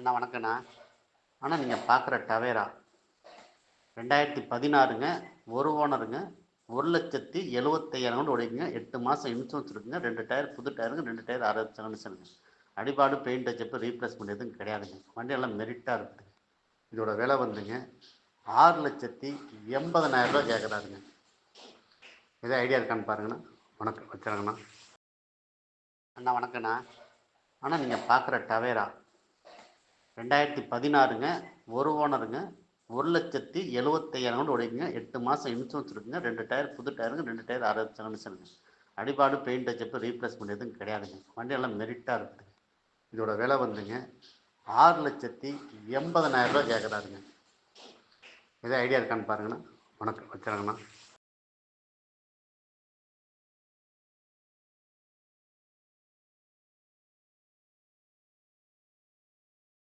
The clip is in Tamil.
அண்ணா வணக்கண்ணா. அண்ணா நீங்கள் பார்க்குற டவேரா 2016ங்க, ஒரு ஓனருங்க, 1,75,000 ஓடிக்குங்க. 8 மாதம் இன்சூரன்ஸ் இருக்குங்க. 2 டயர் புது டயருங்க, 2 டயர் 60 சதவீதம். அடிபாடு பெயிண்ட் டச்சப்பு ரீப்ளேஸ்மெண்ட் எதுவும் கிடையாதுங்க. வண்டி எல்லாம் மெரிட்டாக இருக்குது. இதோட விலை வந்துங்க 6,80,000 கேட்குறாருங்க. எதாவது ஐடியா இருக்கான்னு பாருங்கண்ணா. வணக்கம் வச்சுருங்கண்ணா. அண்ணா வணக்கண்ணா. அண்ணா நீங்கள் பார்க்குற டவேரா 2016ங்க, ஒரு ஓனருங்க, 1,75,000 ஓடிக்குங்க. 8 மாதம் இன்சூரன்ஸ் இருக்குங்க. 2 டயர் புது டயருங்க, 2 டயர் 60 சதவீதம். அடிபாடு பெயிண்ட் டச்சப்பு ரீப்ளேஸ்மெண்ட் எதுவும் கிடையாதுங்க. வண்டி எல்லாம் மெரிட்டாக இருக்குது. இதோட விலை வந்துங்க 6,80,000 கேட்குறாருங்க. எதாவது ஐடியா இருக்கான்னு பாருங்கண்ணா. வணக்கம் வச்சுருங்கண்ணா.